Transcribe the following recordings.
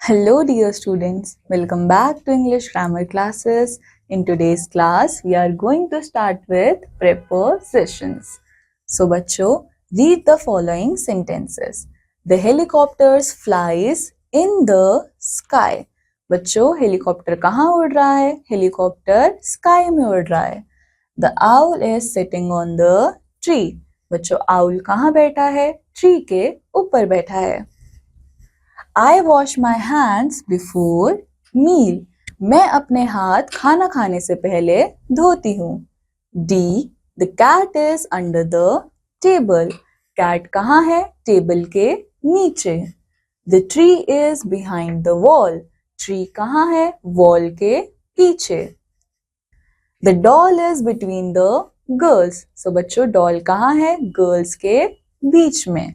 Hello, dear students. Welcome back to English grammar classes. In today's class, we are going to start with prepositions. So, बच्चों, read the following sentences. The helicopters flies in the sky. बच्चों, helicopter कहाँ उड़ रहा है? Helicopter sky में उड़ रहा है. The owl is sitting on the tree. बच्चों, owl कहाँ बैठा है? ट्री के ऊपर बैठा है. I wash my hands before meal. मैं अपने हाथ खाना खाने से पहले धोती हूँ. D. The cat is under the table. Cat कहाँ है? टेबल के नीचे. The tree is behind the wall. Tree कहाँ है? wall के पीछे. The doll is between the girls. So बच्चों, doll कहाँ है? girls के बीच में.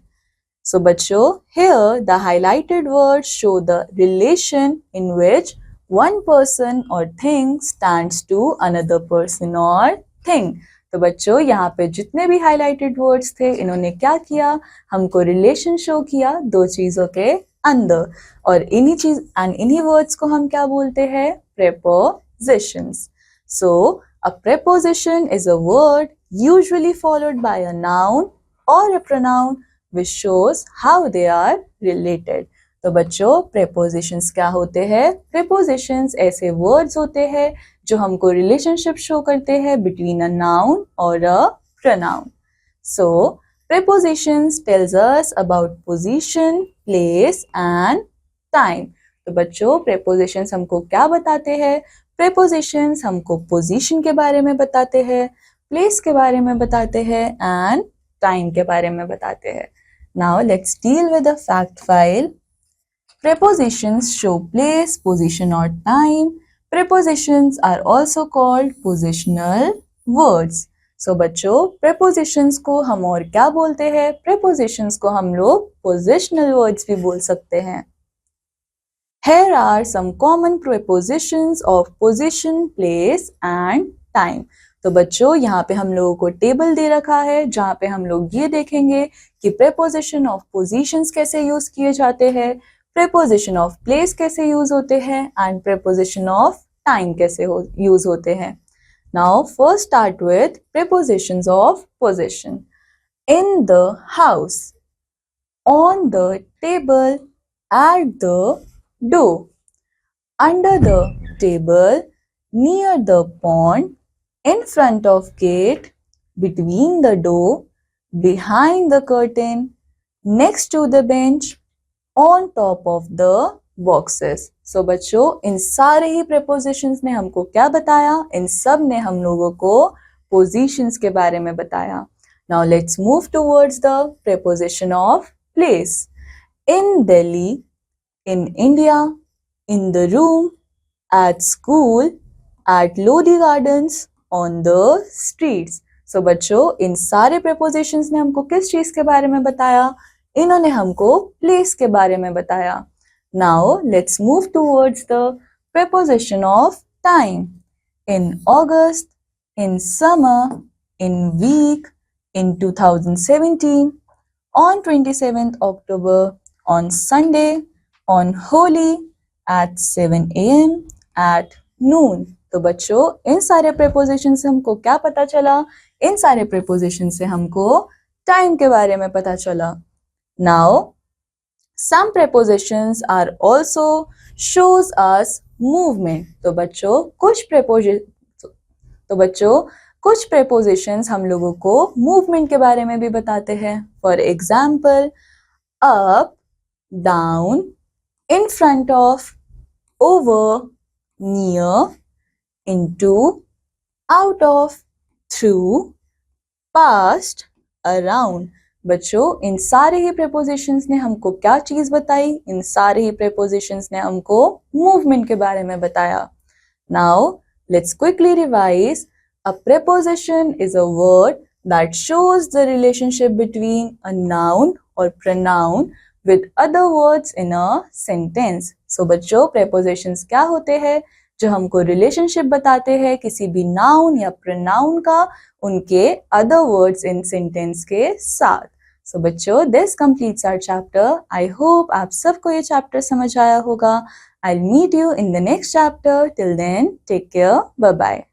So बच्चों, here the highlighted words show the relation in which one person or thing stands to another person or thing. तो बच्चों, यहाँ पे जितने भी highlighted words थे, इन्होंने क्या किया? हमको relation show किया दो चीजों के अंदर. और इन्हीं words को हम क्या बोलते हैं? Prepositions. So a preposition is a word usually followed by a noun or a pronoun which shows how they are related. तो बच्चों, prepositions क्या होते हैं? Prepositions ऐसे words होते हैं जो हमको relationship show करते हैं between a noun or a pronoun. So prepositions tells us about position, place and time. तो बच्चों, prepositions हमको क्या बताते हैं? Prepositions हमको position के बारे में बताते हैं, place के बारे में बताते हैं and time के बारे में बताते हैं. Now let's deal with the fact file. Prepositions show place, position or time. Prepositions are also called positional words. So बच्चों, prepositions को हम और क्या बोलते हैं? Prepositions को हम लोग positional words भी बोल सकते हैं. Here are some common prepositions of position, place and time. तो बच्चों, यहाँ पे हम लोगों को टेबल दे रखा है जहाँ पे हम लोग ये देखेंगे कि preposition of positions कैसे यूज किए जाते हैं, preposition of place कैसे यूज होते हैं and preposition of time कैसे यूज होते हैं. Now first start with prepositions of position. In the house, on the table, at the door, under the table, near the pond, in front of gate, between the door, behind the curtain, next to the bench, on top of the boxes. So बच्चों, इन सारे ही prepositions ने हमको क्या बताया? इन सब ने हम लोगों को positions के बारे में बताया. Now let's move towards the preposition of place. In Delhi, in India, in the room, at school, at Lodi Gardens, on the streets. So बच्चों, इन सारे prepositions ने हमको किस चीज के बारे में बताया? इन्होंने हमको place के बारे में बताया. Now let's move towards the preposition of time. In August, in summer, in week, in 2017, on 27th October, on Sunday, on Holi, at 7 a.m, at noon. तो बच्चों, इन सारे prepositions से हमको क्या पता चला? इन सारे prepositions से हमको time के बारे में पता चला. Now, some prepositions are also shows us movement. तो बच्चों, कुछ prepositions हम लोगों को movement के बारे में भी बताते हैं. For example, up, down, in front of, over, near, into, out of, through, past, around. बच्चों, इन सारे ही prepositions ने हमको क्या चीज बताई? इन सारे ही prepositions ने हमको movement के बारे में बताया. Now let's quickly revise. A preposition is a word that shows the relationship between a noun or pronoun with other words in a sentence. So बच्चों, prepositions क्या होते हैं? जो हमको relationship बताते हैं किसी भी noun या pronoun का उनके other words in sentence के साथ. सो बच्चों, this completes our chapter. I hope आप सबको ये chapter समझ आया होगा. I'll meet you in the next chapter. Till then, take care. Bye bye.